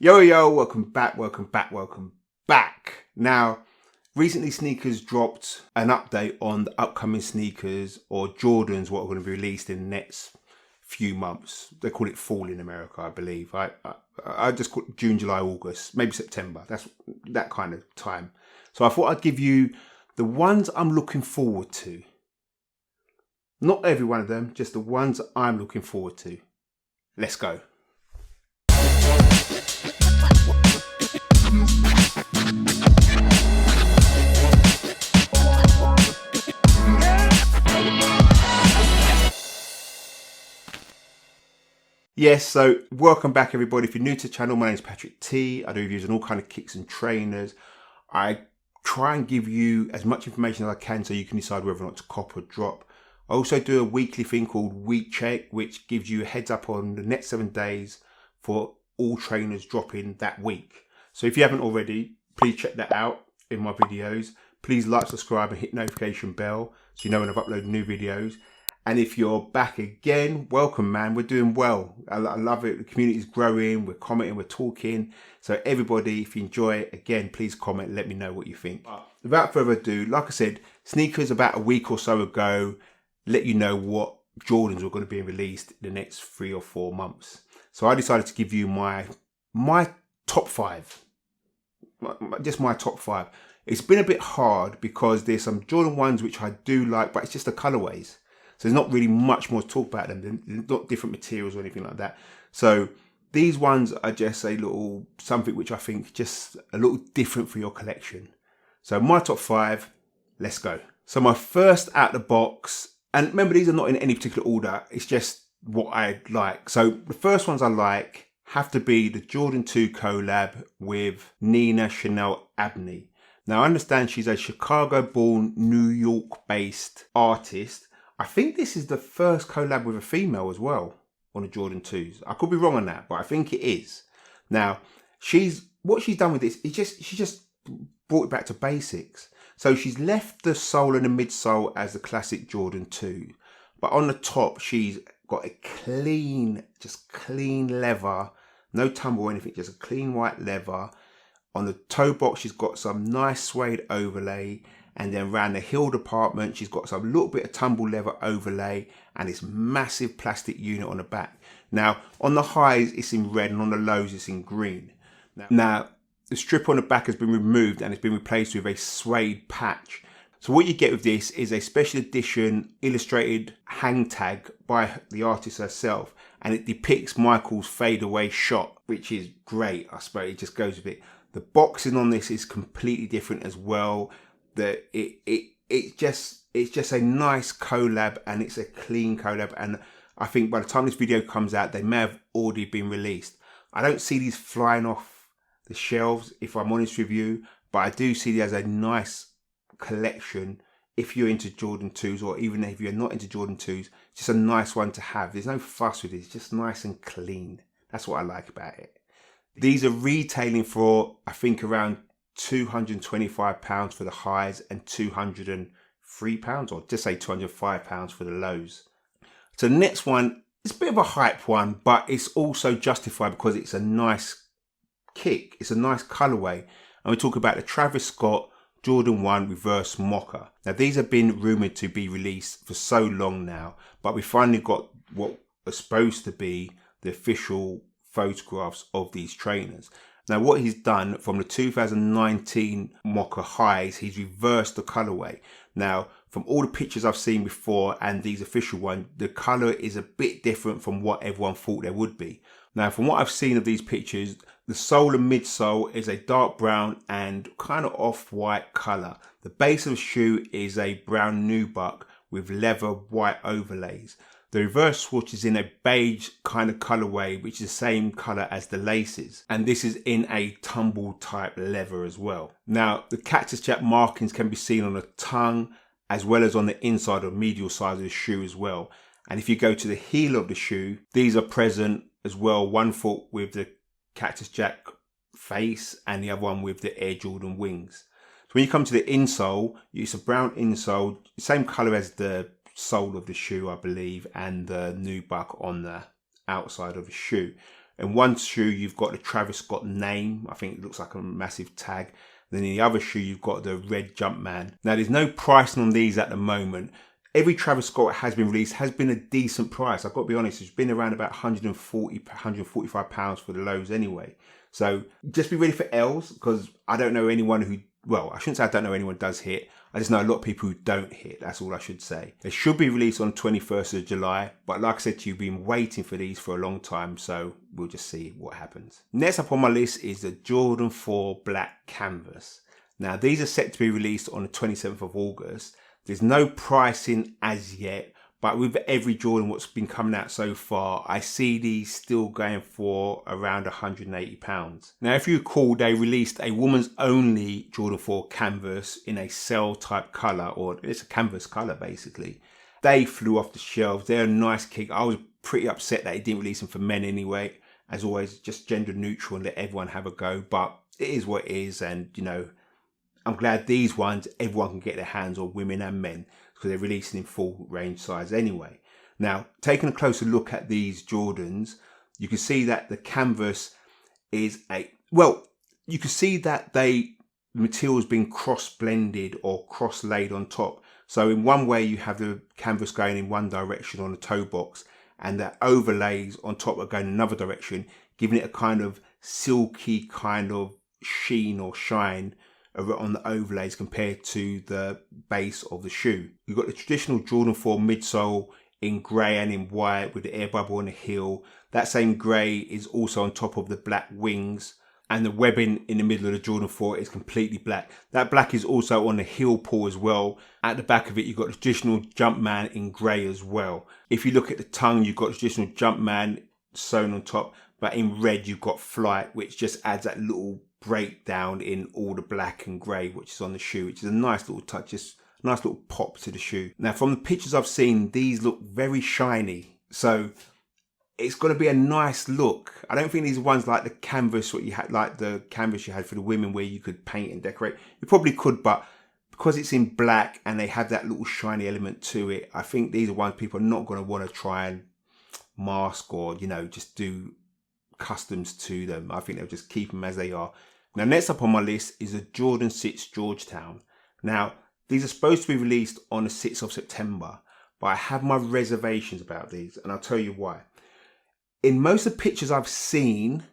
Yo, welcome back. Now, recently Sneakers dropped an update on the upcoming sneakers or Jordans, what are going to be released in the next few months. They call it fall in America, I believe. I just call it June, July, August, maybe September. That's that kind of time. So I thought I'd give you the ones I'm looking forward to. Not every one of them, just the ones I'm looking forward to. Let's go. Yes, so welcome back everybody. If you're new to the channel, my name is Patrick T. I do reviews on all kind of kicks and trainers. I try and give you as much information as I can so you can decide whether or not to cop or drop. I also do a weekly thing called Week Check, which gives you a heads up on the next 7 days for all trainers dropping that week. So if you haven't already, please check that out in my videos. Please like, subscribe and hit notification bell so you know when I've uploaded new videos. And if you're back again, welcome, man. We're doing well. I love it. The community's growing. We're commenting, we're talking. So everybody, if you enjoy it, again, please comment. Let me know what you think. Without further ado, like I said, sneakers about a week or so ago, let you know what Jordans were going to be released in the next 3 or 4 months. So I decided to give you my top 5. Just my top 5. It's been a bit hard because there's some Jordan 1s which I do like, but it's just the colorways. So there's not really much more to talk about them. They're not different materials or anything like that. So these ones are just a little something which I think just a little different for your collection. So my top 5, let's go. So my first out the box, and remember these are not in any particular order, it's just what I like. So the first ones I like have to be the Jordan 2 collab with Nina Chanel Abney. Now I understand she's a Chicago-born, New York-based artist. I think this is the first collab with a female as well on the Jordan 2s. I could be wrong on that, but I think it is. Now, what she's done with this is she just brought it back to basics. So she's left the sole and the midsole as the classic Jordan 2, but on the top she's got a clean leather, no tumble or anything, just a clean white leather. On the toe box she's got some nice suede overlay. And then around the heel department, she's got some little bit of tumble leather overlay and this massive plastic unit on the back. Now, on the highs, it's in red, and on the lows, it's in green. Now, the strip on the back has been removed and it's been replaced with a suede patch. So what you get with this is a special edition illustrated hang tag by the artist herself. And it depicts Michael's fadeaway shot, which is great, I suppose. It just goes with it. The boxing on this is completely different as well. That it's just a nice collab, and it's a clean collab, and I think by the time this video comes out they may have already been released. I don't see these flying off the shelves if I'm honest with you, but I do see these as a nice collection if you're into Jordan 2s, or even if you're not into Jordan 2s, just a nice one to have. There's no fuss with it, it's just nice and clean. That's what I like about it. These are retailing for I think around £225 for the highs and £203, or just say £205 for the lows. So the next one is a bit of a hype one, but it's also justified because it's a nice kick. It's a nice colorway. And we talk about the Travis Scott Jordan 1 Reverse Mocha. Now these have been rumored to be released for so long now, but we finally got what are supposed to be the official photographs of these trainers. Now what he's done from the 2019 Mocha highs, he's reversed the colorway. Now from all the pictures I've seen before and these official ones, the color is a bit different from what everyone thought there would be. Now from what I've seen of these pictures, the sole and midsole is a dark brown and kind of off-white color. The base of the shoe is a brown nubuck with leather white overlays. The reverse swatch is in a beige kind of colorway, which is the same color as the laces. And this is in a tumble type leather as well. Now, the cactus jack markings can be seen on the tongue, as well as on the inside or medial side of the shoe as well. And if you go to the heel of the shoe, these are present as well. One foot with the cactus jack face and the other one with the Air Jordan wings. So when you come to the insole, it's a brown insole, same color as the sole of the shoe, I believe, and the nubuck on the outside of the shoe. In one shoe, you've got the Travis Scott name. I think it looks like a massive tag. Then in the other shoe, you've got the red Jumpman. Now, there's no pricing on these at the moment. Every Travis Scott has been released has been a decent price. I've got to be honest, it's been around about 140, 145 pounds for the lows anyway. So just be ready for L's, because I don't know anyone who, well, I shouldn't say I don't know anyone who does hit. I just know a lot of people who don't hit. That's all I should say. They should be released on 21st of July. But like I said to you, been waiting for these for a long time. So we'll just see what happens. Next up on my list is the Jordan 4 Black Canvas. Now, these are set to be released on the 27th of August. There's no pricing as yet. But with every Jordan what's been coming out so far, I see these still going for around £180. Now, if you recall, they released a woman's only Jordan 4 canvas in a cell type colour, or it's a canvas colour basically. They flew off the shelves. They're a nice kick. I was pretty upset that it didn't release them for men anyway. As always, just gender neutral and let everyone have a go. But it is what it is, and you know, I'm glad these ones everyone can get their hands on, women and men, because they're releasing in full range size anyway. Now, taking a closer look at these Jordans, you can see that the canvas is you can see that the material has been cross-blended or cross-laid on top. So in one way, you have the canvas going in one direction on the toe box, and the overlays on top are going another direction, giving it a kind of silky kind of sheen or shine on the overlays compared to the base of the shoe. You've got the traditional Jordan 4 midsole in grey and in white with the air bubble on the heel. That same grey is also on top of the black wings, and the webbing in the middle of the Jordan 4 is completely black. That black is also on the heel pull as well. At the back of it, you've got the traditional Jumpman in grey as well. If you look at the tongue, you've got the traditional Jumpman sewn on top, but in red you've got Flight, which just adds that little breakdown in all the black and grey which is on the shoe, which is a nice little touch, just a nice little pop to the shoe. Now, from the pictures I've seen, these look very shiny, so it's going to be a nice look. I don't think these are ones like the canvas what you had, like the canvas you had for the women where you could paint and decorate. You probably could, but because it's in black and they have that little shiny element to it, I think these are ones people are not going to want to try and mask or, you know, just do customs to them. I think they'll just keep them as they are. Now, next up on my list is a Jordan 6 Georgetown. Now, these are supposed to be released on the 6th of September, but I have my reservations about these, and I'll tell you why. In most of the pictures I've seen,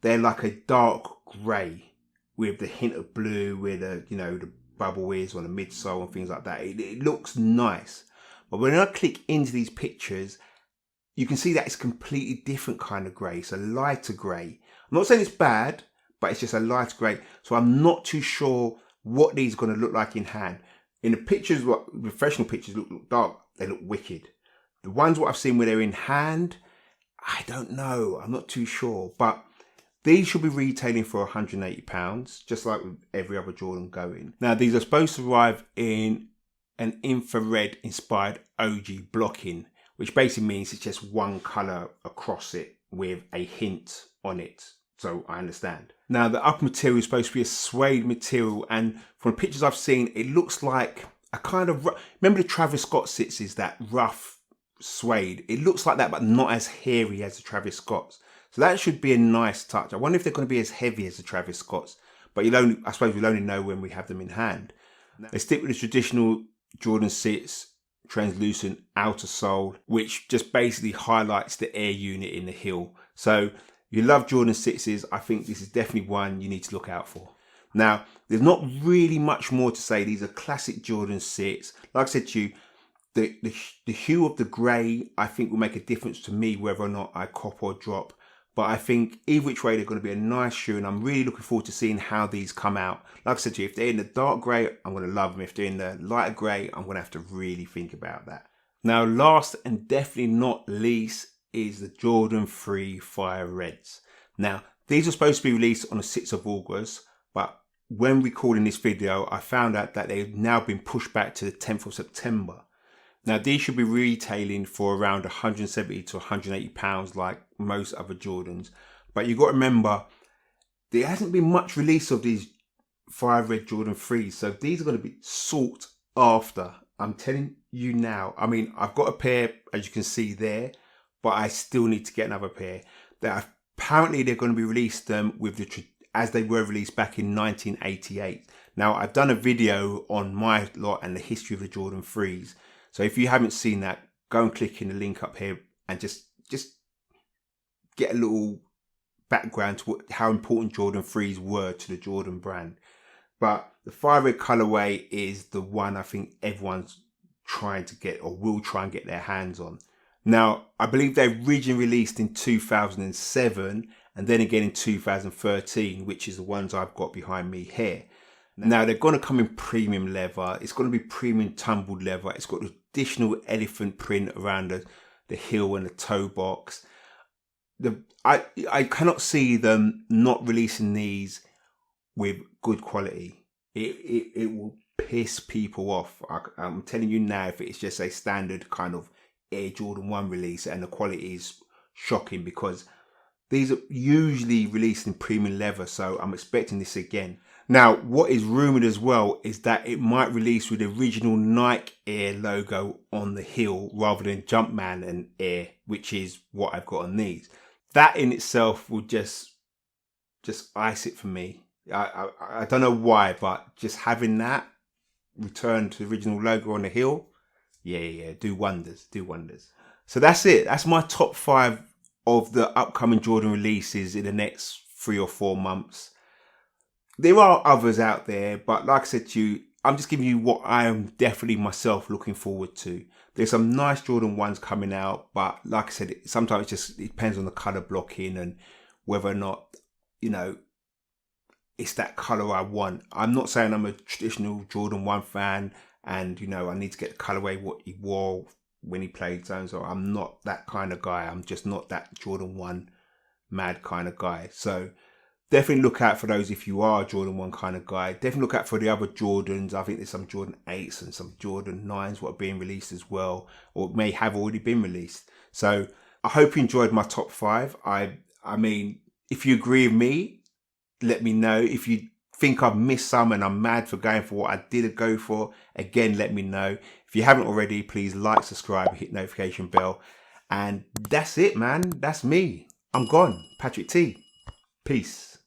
they're like a dark grey with the hint of blue, where the, you know, the bubble is on the midsole and things like that. It looks nice, but when I click into these pictures, you can see that it's a completely different kind of grey. It's a lighter grey. I'm not saying it's bad, but it's just a lighter grey. So I'm not too sure what these are going to look like in hand. In the pictures, what professional pictures look dark, they look wicked. The ones what I've seen where they're in hand, I don't know. I'm not too sure. But these should be retailing for £180, just like with every other Jordan going. Now, these are supposed to arrive in an infrared inspired OG blocking, which basically means it's just one colour across it with a hint on it. So I understand. Now, the upper material is supposed to be a suede material, and from the pictures I've seen, it looks like a kind of, remember the Travis Scott sits is that rough suede? It looks like that, but not as hairy as the Travis Scott's. So that should be a nice touch. I wonder if they're going to be as heavy as the Travis Scott's, but I suppose we'll only know when we have them in hand. They stick with the traditional Jordan 6 translucent outer sole, which just basically highlights the air unit in the heel. So if you love Jordan 6s, I think this is definitely one you need to look out for. Now, there's not really much more to say. These are classic Jordan 6. Like I said to you, the hue of the grey, I think, will make a difference to me whether or not I cop or drop. But I think either which way, they're going to be a nice shoe, and I'm really looking forward to seeing how these come out. Like I said to you, if they're in the dark grey, I'm going to love them. If they're in the lighter grey, I'm going to have to really think about that. Now, last and definitely not least is the Jordan 3 Fire Reds. Now, these are supposed to be released on the 6th of August, but when recording this video, I found out that they've now been pushed back to the 10th of September. Now, these should be retailing for around £170 to £180 like most other Jordans. But you've got to remember, there hasn't been much release of these Fire Red Jordan 3s. So these are going to be sought after. I'm telling you now. I mean, I've got a pair, as you can see there, but I still need to get another pair. That apparently they're going to be released with as they were released back in 1988. Now, I've done a video on my lot and the history of the Jordan 3s. So if you haven't seen that, go and click in the link up here and just get a little background to how important Jordan 3s were to the Jordan brand. But the fire red colorway is the one I think everyone's trying to get or will try and get their hands on. Now, I believe they originally released in 2007 and then again in 2013, which is the ones I've got behind me here. Now, they're going to come in premium leather. It's going to be premium tumbled leather. It's got additional elephant print around the heel and the toe box. I cannot see them not releasing these with good quality. It will piss people off. I'm telling you now, if it's just a standard kind of Air Jordan 1 release and the quality is shocking, because these are usually released in premium leather, so I'm expecting this again. Now, what is rumoured as well is that it might release with the original Nike Air logo on the heel rather than Jumpman and Air, which is what I've got on these. That in itself would just ice it for me. I don't know why, but just having that return to the original logo on the heel, yeah, do wonders. So that's it. That's my top 5 of the upcoming Jordan releases in the next 3 or 4 months. There are others out there, but like I said to you, I'm just giving you what I am definitely myself looking forward to. There's some nice Jordan 1s coming out, but like I said, sometimes it depends on the colour blocking and whether or not, it's that colour I want. I'm not saying I'm a traditional Jordan 1 fan and, I need to get the colourway what he wore when he played zones. Or I'm not that kind of guy. I'm just not that Jordan 1 mad kind of guy. So definitely look out for those if you are a Jordan 1 kind of guy. Definitely look out for the other Jordans. I think there's some Jordan 8s and some Jordan 9s what are being released as well, or may have already been released. So I hope you enjoyed my top 5. I mean, if you agree with me, let me know. If you think I've missed some and I'm mad for going for what I did go for, again, let me know. If you haven't already, please like, subscribe, hit notification bell. And that's it, man. That's me. I'm gone. Patrick T. Peace.